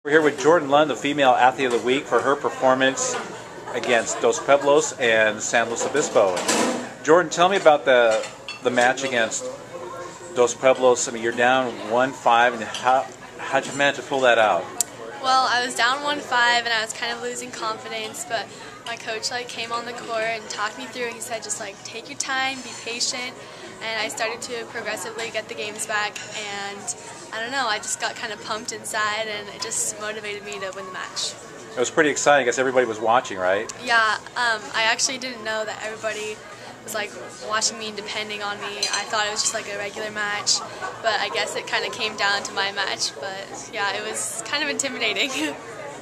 We're here with Jordan Lund, the Female Athlete of the Week, for her performance against Dos Pueblos and San Luis Obispo. Jordan, tell me about the match against Dos Pueblos. I mean, you're down 1-5, and how'd you manage to pull that out? Well, I was down 1-5, and I was kind of losing confidence, but my coach came on the court and talked me through. He said, just take your time, be patient, and I started to progressively get the games back, and I don't know, I just got kind of pumped inside, and it just motivated me to win the match. It was pretty exciting. I guess everybody was watching, right? Yeah, I actually didn't know that everybody was watching me and depending on me. I thought it was just a regular match, but I guess it kind of came down to my match. But yeah, it was kind of intimidating.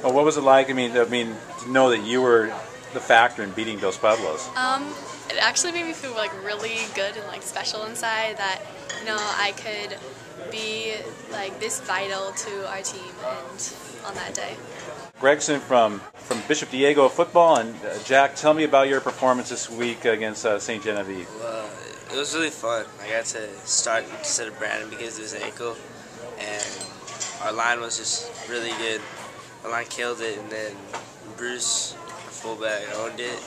Well, what was it like? I mean, to know that you were the factor in beating Dos Pueblos. It actually made me feel really good and special inside, that I could be this vital to our team and on that day. Gregson from Bishop Diego football, and Jack, tell me about your performance this week against St. Genevieve. Well, it was really fun. I got to start instead of Brandon because of his ankle, and our line was just really good. Our line killed it, and then Bruce, our fullback, owned it,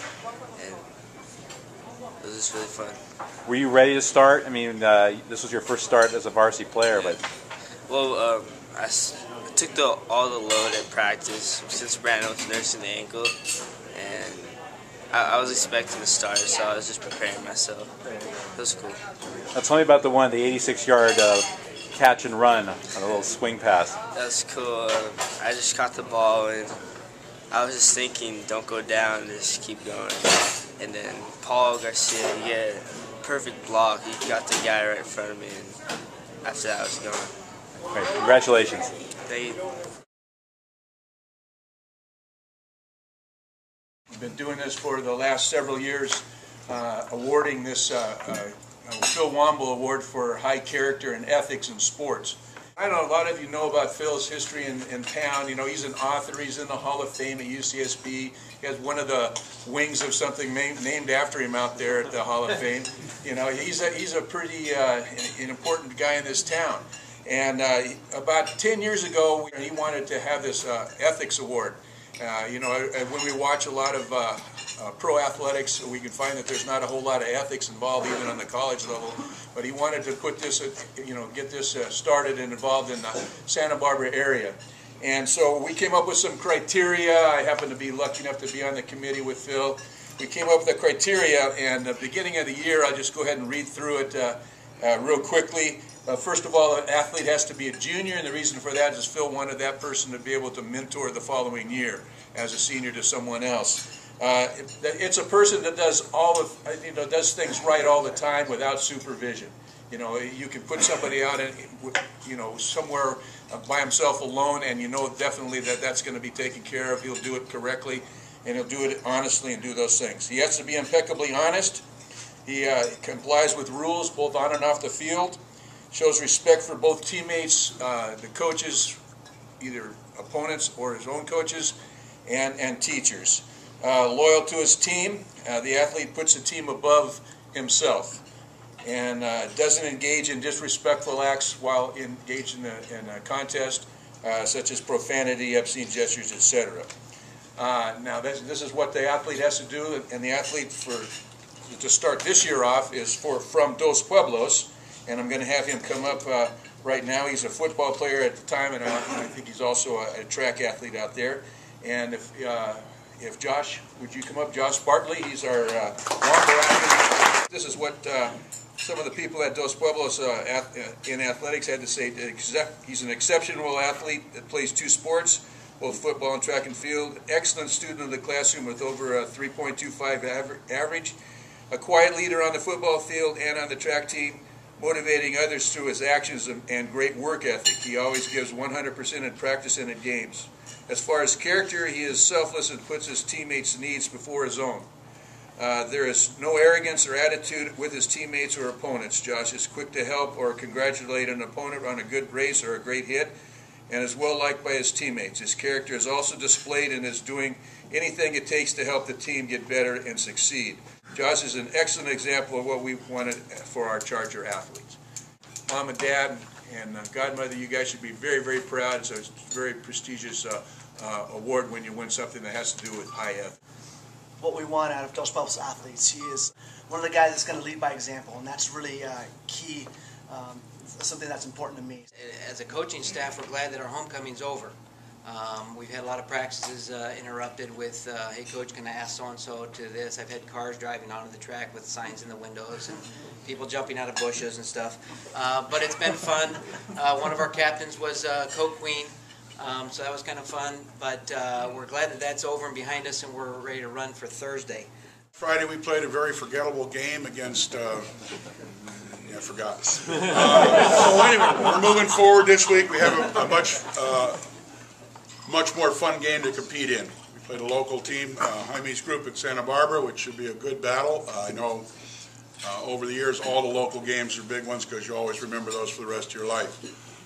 and it was just really fun. Were you ready to start? I mean, this was your first start as a varsity player, yeah. but... Well, I took all the load at practice since Brandon was nursing the ankle, and I was expecting to start, so I was just preparing myself. It was cool. Now tell me about the 86-yard catch and run on a little swing pass. That was cool. I just caught the ball, and I was just thinking, don't go down, just keep going. And then Paul Garcia, he had a perfect block. He got the guy right in front of me, and after that I was going. Great. Congratulations. Thank you. We've been doing this for the last several years, awarding this Phil Womble Award for high character and ethics in sports. I know a lot of you know about Phil's history in town. You know, he's an author. He's in the Hall of Fame at UCSB. He has one of the wings of something named after him out there at the Hall of Fame. You know, he's a pretty an important guy in this town. And about 10 years ago, he wanted to have this ethics award. You know, when we watch a lot of pro athletics, we can find that there's not a whole lot of ethics involved, even on the college level. But he wanted to put this, get this started and involved in the Santa Barbara area. And so we came up with some criteria. I happen to be lucky enough to be on the committee with Phil. We came up with the criteria, and at the beginning of the year, I'll just go ahead and read through it real quickly. First of all, an athlete has to be a junior, and the reason for that is Phil wanted that person to be able to mentor the following year as a senior to someone else. It's a person that does does things right all the time without supervision. You know, you can put somebody out somewhere by himself alone, and you know definitely that that's going to be taken care of. He'll do it correctly, and he'll do it honestly and do those things. He has to be impeccably honest. He complies with rules both on and off the field. Shows respect for both teammates, the coaches, either opponents or his own coaches, and teachers. Loyal to his team. The athlete puts the team above himself, and doesn't engage in disrespectful acts while engaged in a contest, such as profanity, obscene gestures, etc. Now, this is what the athlete has to do, and the athlete to start this year off is from Dos Pueblos. And I'm going to have him come up right now. He's a football player at the time, and I think he's also a track athlete out there. And if Josh, would you come up? Josh Bartley, he's our Womble athlete. This is what some of the people at Dos Pueblos in athletics had to say. He's an exceptional athlete that plays two sports, both football and track and field. Excellent student in the classroom with over a 3.25 average. A quiet leader on the football field and on the track team, motivating others through his actions and great work ethic. He always gives 100% in practice and in games. As far as character, he is selfless and puts his teammates' needs before his own. There is no arrogance or attitude with his teammates or opponents. Josh is quick to help or congratulate an opponent on a good race or a great hit, and is well liked by his teammates. His character is also displayed in his doing anything it takes to help the team get better and succeed. Josh is an excellent example of what we wanted for our Charger athletes. Mom and Dad, And Godmother, you guys should be very, very proud. It's a very prestigious award when you win something that has to do with high ethics. What we want out of Dos Pueblos athletes, he is one of the guys that's going to lead by example, and that's really key, something that's important to me. As a coaching staff, we're glad that our homecoming's over. We've had a lot of practices interrupted with, hey coach, can I ask so-and-so to this? I've had cars driving onto the track with signs in the windows and people jumping out of bushes and stuff. But it's been fun. One of our captains was Coke Queen, so that was kind of fun. But we're glad that that's over and behind us, and we're ready to run for Thursday. Friday we played a very forgettable game against, I forgot. So anyway, we're moving forward this week. We have a much more fun game to compete in. We played a local team, Jaime's group in Santa Barbara, which should be a good battle. I know over the years all the local games are big ones because you always remember those for the rest of your life.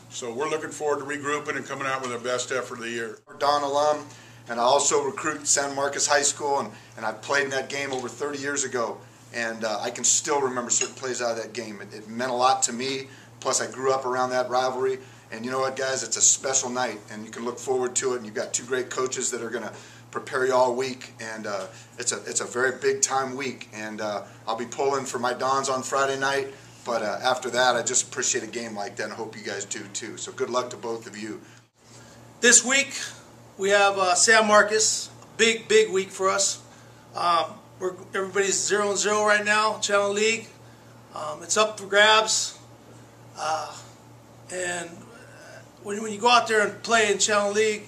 So we're looking forward to regrouping and coming out with our best effort of the year. Don alum, and I also recruit San Marcos High School, and I played in that game over 30 years ago, and I can still remember certain plays out of that game. It meant a lot to me, plus I grew up around that rivalry. And you know what, guys, it's a special night, and you can look forward to it, and you've got two great coaches that are going to prepare you all week, and it's a very big-time week, and I'll be pulling for my Dons on Friday night, but after that, I just appreciate a game like that, and I hope you guys do too. So good luck to both of you. This week, we have San Marcos, big week for us. Everybody's 0-0 right now, Channel League. It's up for grabs, and when you go out there and play in Channel League,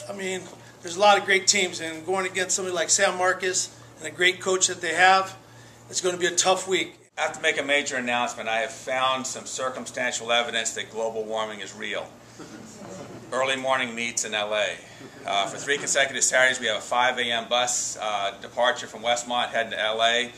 I mean, there's a lot of great teams, and going against somebody like San Marcos and a great coach that they have, it's going to be a tough week. I have to make a major announcement. I have found some circumstantial evidence that global warming is real. Early morning meets in LA. For 3 consecutive Saturdays, we have a 5 a.m. bus departure from Westmont heading to LA.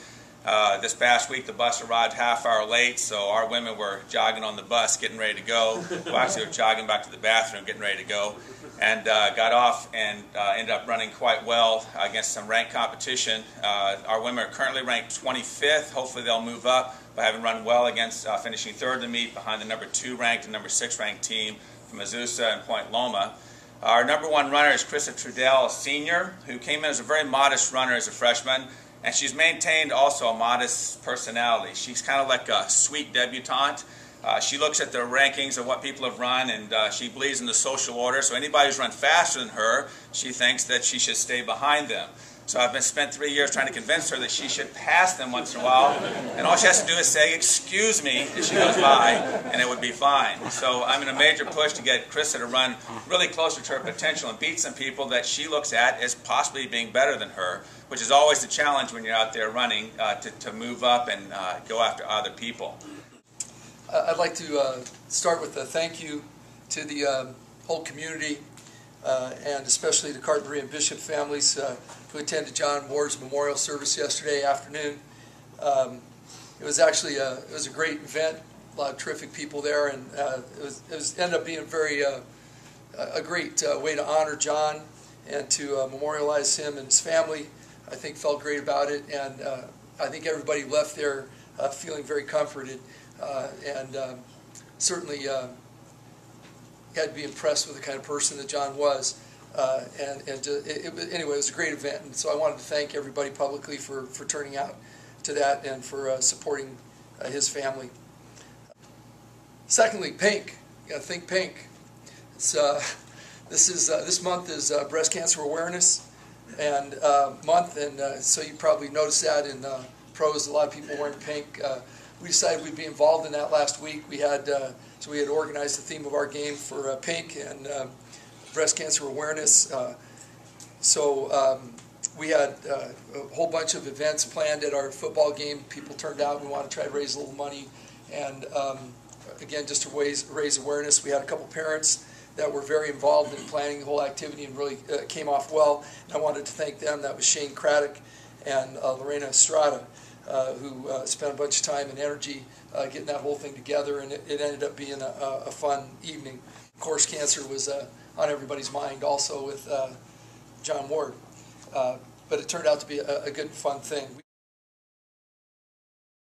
This past week, the bus arrived half-hour late, so our women were jogging on the bus, getting ready to go. Well, actually, were jogging back to the bathroom, getting ready to go, and got off and ended up running quite well against some ranked competition. Our women are currently ranked 25th. Hopefully, they'll move up by having run well against finishing third in the meet behind the number 2 ranked and number 6 ranked team from Azusa and Point Loma. Our number 1 runner is Krista Trudell, a senior, who came in as a very modest runner as a freshman. And she's maintained also a modest personality. She's kind of like a sweet debutante. She looks at the rankings of what people have run, and she believes in the social order. So anybody who's run faster than her, she thinks that she should stay behind them. So I've spent 3 years trying to convince her that she should pass them once in a while. And all she has to do is say, "Excuse me," as she goes by, and it would be fine. So I'm in a major push to get Krista to run really closer to her potential and beat some people that she looks at as possibly being better than her, which is always the challenge when you're out there running, to move up and go after other people. I'd like to start with a thank you to the whole community, and especially the Cartbury and Bishop families who attended John Ward's memorial service yesterday afternoon. It was actually it was a great event, a lot of terrific people there, and it ended up being a great way to honor John and to memorialize him and his family. I think felt great about it, and I think everybody left there feeling very comforted, and certainly had to be impressed with the kind of person that John was. Anyway, it was a great event, and so I wanted to thank everybody publicly for turning out to that and for supporting his family. Secondly, pink. You got to think pink. It's, this month is Breast Cancer Awareness and month, and so you probably noticed that in pros. A lot of people wearing pink. We decided we'd be involved in that last week. We had so we had organized the theme of our game for pink and breast cancer awareness. We had a whole bunch of events planned at our football game. People turned out. We wanted to try to raise a little money, and again, just to raise awareness. We had a couple parents that were very involved in planning the whole activity and really came off well. And I wanted to thank them. That was Shane Craddock and Lorena Estrada, who spent a bunch of time and energy getting that whole thing together, and it ended up being a fun evening. Of course, cancer was on everybody's mind also with John Ward, but it turned out to be a good, fun thing.